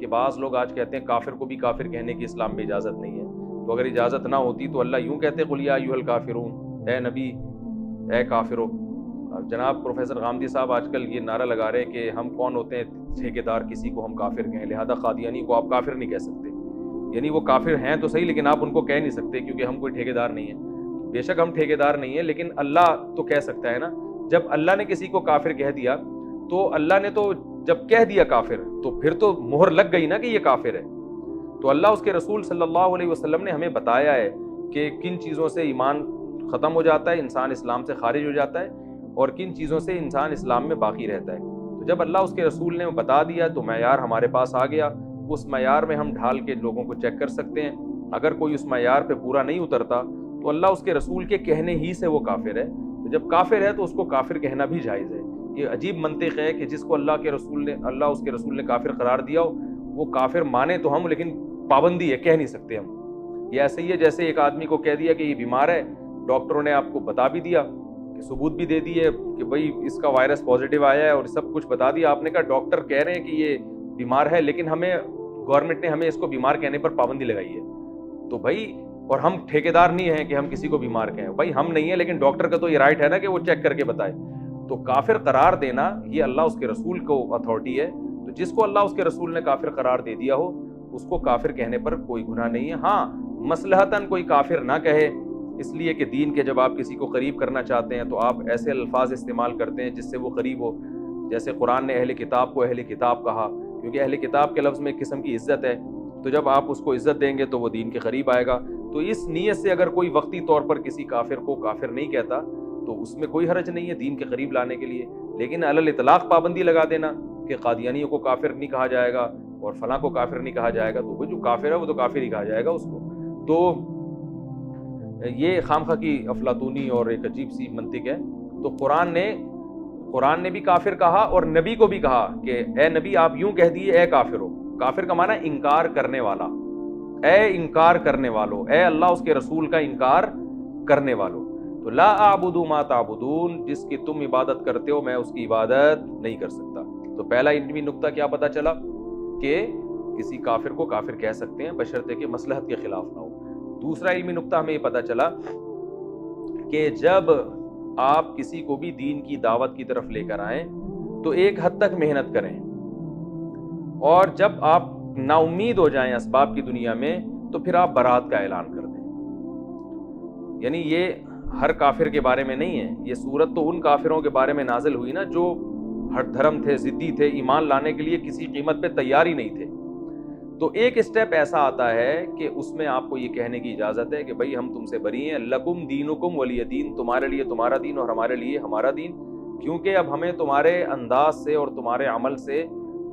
کہ بعض لوگ آج کہتے ہیں کافر کو بھی کافر کہنے کی اسلام میں اجازت نہیں ہے. تو اگر اجازت نہ ہوتی تو اللہ یوں کہتے قل یا ایھا الکافرون، اے نبی اے کافرو. جناب پروفیسر غامدی صاحب آج کل یہ نعرہ لگا رہے ہیں کہ ہم کون ہوتے ہیں ٹھیکیدار کسی کو ہم کافر کہیں، لہذا قادیانی کو آپ کافر نہیں کہہ سکتے. یعنی وہ کافر ہیں تو صحیح لیکن آپ ان کو کہہ نہیں سکتے کیونکہ ہم کوئی ٹھیکیدار نہیں ہیں. بے شک ہم ٹھیکیدار نہیں ہیں لیکن اللہ تو کہہ سکتا ہے نا. جب اللہ نے کسی کو کافر کہہ دیا تو اللہ نے تو جب کہہ دیا کافر تو پھر تو مہر لگ گئی نا کہ یہ کافر ہے. تو اللہ اس کے رسول صلی اللہ علیہ وسلم نے ہمیں بتایا ہے کہ کن چیزوں سے ایمان ختم ہو جاتا ہے، انسان اسلام سے خارج ہو جاتا ہے، اور کن چیزوں سے انسان اسلام میں باقی رہتا ہے. تو جب اللہ اس کے رسول نے بتا دیا تو معیار ہمارے پاس آ گیا. اس معیار میں ہم ڈھال کے لوگوں کو چیک کر سکتے ہیں. اگر کوئی اس معیار پہ پورا نہیں اترتا تو اللہ اس کے رسول کے کہنے ہی سے وہ کافر ہے. تو جب کافر ہے تو اس کو کافر کہنا بھی جائز ہے. یہ عجیب منطق ہے کہ جس کو اللہ اس کے رسول نے کافر قرار دیا ہو وہ کافر مانے تو ہم، لیکن پابندی ہے کہہ نہیں سکتے ہم. یہ ایسے ہی ہے جیسے ایک آدمی کو کہہ دیا کہ یہ بیمار ہے، ڈاکٹروں نے آپ کو بتا بھی دیا کہ ثبوت بھی دے دیے کہ بھئی اس کا وائرس پازیٹیو آیا ہے اور سب کچھ بتا دیا. آپ نے کہا ڈاکٹر کہہ رہے ہیں کہ یہ بیمار ہے لیکن گورنمنٹ نے ہمیں اس کو بیمار کہنے پر پابندی لگائی ہے. تو بھائی اور ہم ٹھیکیدار نہیں ہیں کہ ہم کسی کو بیمار کہیں. بھائی ہم نہیں ہیں لیکن ڈاکٹر کا تو یہ رائٹ ہے نا کہ وہ چیک کر کے بتائے. تو کافر قرار دینا یہ اللہ اس کے رسول کو اتھارٹی ہے. تو جس کو اللہ اس کے رسول نے کافر قرار دے دیا ہو اس کو کافر کہنے پر کوئی گناہ نہیں ہے. ہاں مصلحتاً کوئی کافر نہ کہے، اس لیے کہ دین کے جب آپ کسی کو قریب کرنا چاہتے ہیں تو آپ ایسے الفاظ استعمال کرتے ہیں جس سے وہ قریب ہو. جیسے قرآن نے اہل کتاب کو اہل کتاب کہا کیونکہ اہل کتاب کے لفظ میں ایک قسم کی عزت ہے. تو جب آپ اس کو عزت دیں گے تو وہ دین کے قریب آئے گا. تو اس نیت سے اگر کوئی وقتی طور پر کسی کافر کو کافر نہیں کہتا تو اس میں کوئی حرج نہیں ہے دین کے قریب لانے کے لیے. لیکن علی الاطلاق پابندی لگا دینا کہ قادیانیوں کو کافر نہیں کہا جائے گا اور فلاں کو کافر نہیں کہا جائے گا، تو وہ جو کافر ہے وہ تو کافر ہی کہا جائے گا اس کو. تو یہ خامخواہ کی افلاطونی اور ایک عجیب سی منطق ہے. تو قرآن نے بھی کافر کہا اور نبی کو بھی کہا کہ اے نبی آپ یوں کہہ دیے اے کافر ہو. کافر کا معنی انکار کرنے والا. اے انکار کرنے والو، اے اللہ اس کے رسول کا انکار کرنے والو. تو لا اعبد ما تعبدون، جس کی تم عبادت کرتے ہو میں اس کی عبادت نہیں کر سکتا. تو پہلا علمی نقطہ کیا پتہ چلا کہ کسی کافر کو کافر کہہ سکتے ہیں بشرطے کہ مصلحت کے خلاف نہ ہو. دوسرا علمی نقطہ ہمیں یہ پتہ چلا کہ جب آپ کسی کو بھی دین کی دعوت کی طرف لے کر آئیں تو ایک حد تک محنت کریں، اور جب آپ نا امید ہو جائیں اسباب کی دنیا میں تو پھر آپ برات کا اعلان کر دیں. یعنی یہ ہر کافر کے بارے میں نہیں ہے. یہ سورت تو ان کافروں کے بارے میں نازل ہوئی نا جو ہر دھرم تھے، ضدی تھے، ایمان لانے کے لیے کسی قیمت پہ تیار ہی نہیں تھے. تو ایک اسٹیپ ایسا آتا ہے کہ اس میں آپ کو یہ کہنے کی اجازت ہے کہ بھئی ہم تم سے بری ہیں، لکم دینکم ولی دین، تمہارے لیے تمہارا دین اور ہمارے لیے ہمارا دین. کیونکہ اب ہمیں تمہارے انداز سے اور تمہارے عمل سے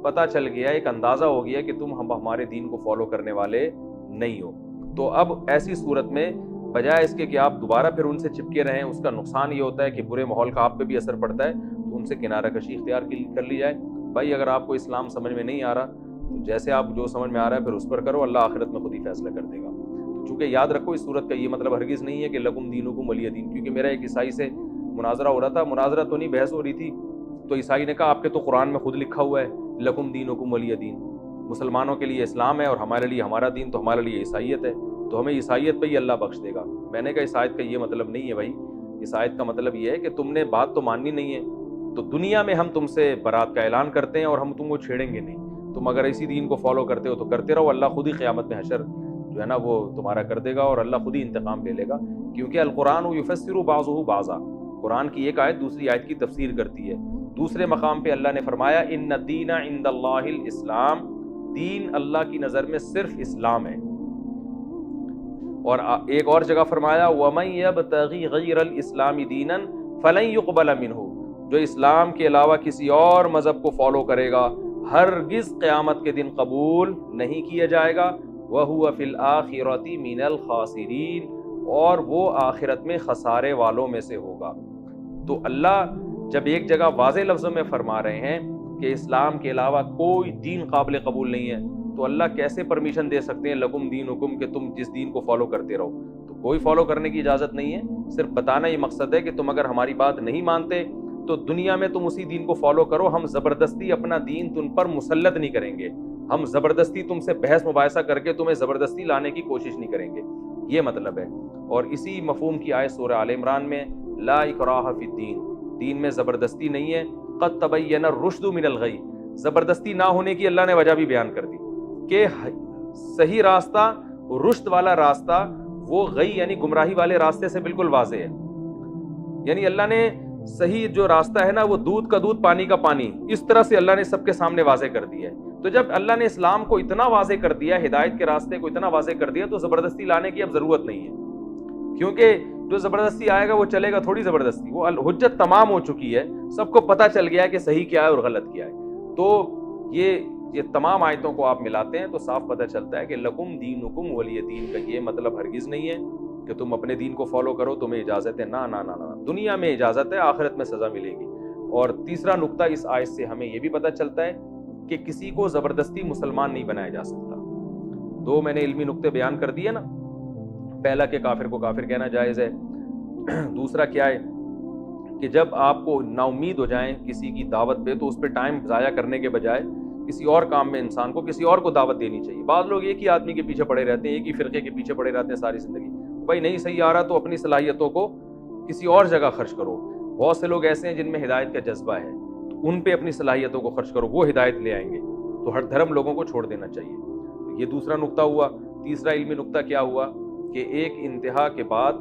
پتہ چل گیا، ایک اندازہ ہو گیا کہ تم ہمارے دین کو فالو کرنے والے نہیں ہو. تو اب ایسی صورت میں بجائے اس کے کہ آپ دوبارہ پھر ان سے چپکے رہیں، اس کا نقصان یہ ہوتا ہے کہ برے ماحول کا آپ پہ بھی اثر پڑتا ہے. تو ان سے کنارہ کشی اختیار کر لی جائے. بھائی اگر آپ کو اسلام سمجھ میں نہیں آ رہا تو جیسے آپ جو سمجھ میں آ رہا ہے پھر اس پر کرو، اللہ آخرت میں خود ہی فیصلہ کر دے گا. چونکہ یاد رکھو اس صورت کا یہ مطلب ہرگز نہیں ہے کہ لکم دینکم ولی دین. کیونکہ میرا ایک عیسائی سے مناظرہ ہو رہا تھا، مناظرہ تو نہیں بحث ہو رہی تھی، تو عیسائی نے کہا آپ کے تو قرآن میں خود لکھا ہوا ہے لکم دینکم ولی دین، مسلمانوں کے لیے اسلام ہے اور ہمارے لیے ہمارا دین، تو ہمارے لیے عیسائیت ہے، تو ہمیں عیسائیت پہ ہی اللہ بخش دے گا. میں نے کہا اس آیت کا یہ مطلب نہیں ہے بھائی. اس آیت کا مطلب یہ ہے کہ تم نے بات تو ماننی نہیں ہے تو دنیا میں ہم تم سے برات کا اعلان کرتے ہیں اور ہم تم کو چھیڑیں گے نہیں. تم اگر اسی دین کو فالو کرتے ہو تو کرتے رہو، اللہ خود ہی قیامت میں حشر جو ہے نا وہ تمہارا کر دے گا اور اللہ خود ہی انتقام لے لے گا. کیونکہ القرآن یفسر بعضہ بعضا، قرآن کی ایک آیت دوسری آیت کی تفسیر کرتی ہے. دوسرے مقام پہ اللہ نے فرمایا ان الدین عند اللہ الاسلام، دین اللہ کی نظر میں صرف اسلام ہے. اور ایک اور جگہ فرمایا وَمَن يَبْتَغِي غَيْرَ الْإِسْلَامِ دِينًا فَلَن يُقْبَلَ مِنْهُ، جو اسلام کے علاوہ کسی اور مذہب کو فالو کرے گا ہرگز قیامت کے دن قبول نہیں کیا جائے گا. وَهُوَ فِي الْآخِرَةِ مِنَ الْخَاسِرِينَ، اور وہ آخرت میں خسارے والوں میں سے ہوگا. تو اللہ جب ایک جگہ واضح لفظوں میں فرما رہے ہیں کہ اسلام کے علاوہ کوئی دین قابل قبول نہیں ہے تو اللہ کیسے پرمیشن دے سکتے ہیں لکم دینکم کہ تم جس دین کو فالو کرتے رہو؟ تو کوئی فالو کرنے کی اجازت نہیں ہے. صرف بتانا یہ مقصد ہے کہ تم اگر ہماری بات نہیں مانتے تو دنیا میں تم اسی دین کو فالو کرو، ہم زبردستی اپنا دین تم پر مسلط نہیں کریں گے. ہم زبردستی تم سے بحث مباحثہ کر کے تمہیں زبردستی لانے کی کوشش نہیں کریں گے، یہ مطلب ہے۔ اور اسی مفہوم کی آیت سورہ آل عمران میں لا اکراہ فی الدین، دین میں زبردستی نہیں ہے، قد تبین الرشد من الغی، زبردستی نہ ہونے کی اللہ نے وجہ بھی بیان کر دی کہ صحیح راستہ، رشد والا راستہ، وہ غی یعنی گمراہی والے راستے سے بالکل واضح ہے۔ یعنی اللہ نے صحیح جو راستہ ہے نا، وہ دودھ کا دودھ پانی کا پانی، اس طرح سے اللہ نے سب کے سامنے واضح کر دیا ہے۔ تو جب اللہ نے اسلام کو اتنا واضح کر دیا، ہدایت کے راستے کو اتنا واضح کر دیا، تو زبردستی لانے کی اب ضرورت نہیں ہے، کیونکہ جو زبردستی آئے گا وہ چلے گا تھوڑی زبردستی، وہ حجت تمام ہو چکی ہے، سب کو پتہ چل گیا ہے کہ صحیح کیا ہے اور غلط کیا ہے۔ تو یہ تمام آیتوں کو آپ ملاتے ہیں تو صاف پتہ چلتا ہے کہ لکم دینکم ولی دین کا یہ مطلب ہرگز نہیں ہے کہ تم اپنے دین کو فالو کرو، تمہیں اجازت ہے، نہ نہ نہ نہ، دنیا میں اجازت ہے، آخرت میں سزا ملے گی۔ اور تیسرا نقطہ اس آیت سے ہمیں یہ بھی پتہ چلتا ہے کہ کسی کو زبردستی مسلمان نہیں بنایا جا سکتا۔ دو میں نے علمی نقطے بیان کر دیے نا، پہلا کہ کافر کو کافر کہنا جائز ہے، دوسرا کیا ہے کہ جب آپ کو نا امید ہو جائیں کسی کی دعوت پہ تو اس پہ ٹائم ضائع کرنے کے بجائے کسی اور کام میں انسان کو کسی اور کو دعوت دینی چاہیے۔ بعض لوگ ایک ہی آدمی کے پیچھے پڑے رہتے ہیں، ایک ہی فرقے کے پیچھے پڑے رہتے ہیں ساری زندگی، بھائی نہیں صحیح آ رہا تو اپنی صلاحیتوں کو کسی اور جگہ خرچ کرو۔ بہت سے لوگ ایسے ہیں جن میں ہدایت کا جذبہ ہے، ان پہ اپنی صلاحیتوں کو خرچ کرو، وہ ہدایت لے آئیں گے۔ تو ہر دھرم لوگوں کو چھوڑ دینا چاہیے۔ تو یہ دوسرا نقطہ ہوا۔ تیسرا علمی نقطہ کیا ہوا کہ ایک انتہا کے بعد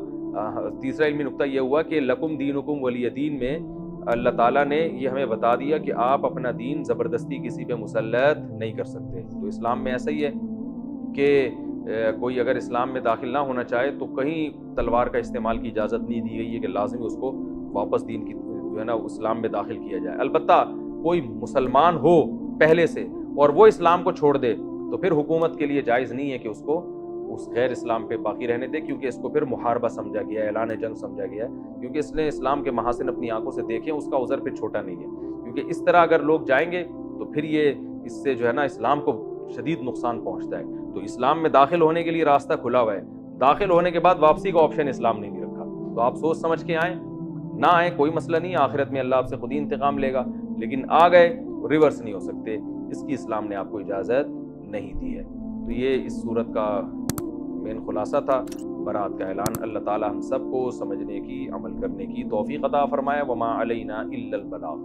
تیسرا علمی نقطہ یہ ہوا کہ لکم دینکم ولی دین میں اللہ تعالیٰ نے یہ ہمیں بتا دیا کہ آپ اپنا دین زبردستی کسی پہ مسلط نہیں کر سکتے۔ تو اسلام میں ایسا ہی ہے کہ کوئی اگر اسلام میں داخل نہ ہونا چاہے تو کہیں تلوار کا استعمال کی اجازت نہیں دی گئی ہے کہ لازمی اس کو واپس دین کی جو ہے نا اسلام میں داخل کیا جائے۔ البتہ کوئی مسلمان ہو پہلے سے اور وہ اسلام کو چھوڑ دے تو پھر حکومت کے لیے جائز نہیں ہے کہ اس کو اس غیر اسلام پہ باقی رہنے دے، کیونکہ اس کو پھر محاربہ سمجھا گیا ہے، اعلان جنگ سمجھا گیا ہے، کیونکہ اس نے اسلام کے محاسن اپنی آنکھوں سے دیکھے، اس کا عذر پھر چھوٹا نہیں ہے۔ کیونکہ اس طرح اگر لوگ جائیں گے تو پھر یہ اس سے جو ہے نا اسلام کو شدید نقصان پہنچتا ہے۔ تو اسلام میں داخل ہونے کے لیے راستہ کھلا ہوا ہے، داخل ہونے کے بعد واپسی کا آپشن اسلام نے نہیں رکھا۔ تو آپ سوچ سمجھ کے آئیں، نہ آئیں کوئی مسئلہ نہیں، آخرت میں اللہ آپ سے خود ہی انتقام لے گا، لیکن آ گئے ریورس نہیں ہو سکتے، اس کی اسلام نے آپ کو اجازت نہیں دی ہے۔ تو یہ اس صورت کا مین خلاصہ تھا، برات کا اعلان۔ اللہ تعالی ہم سب کو سمجھنے کی، عمل کرنے کی توفیق عطا فرمائے۔ وما علینا الا البلاغ۔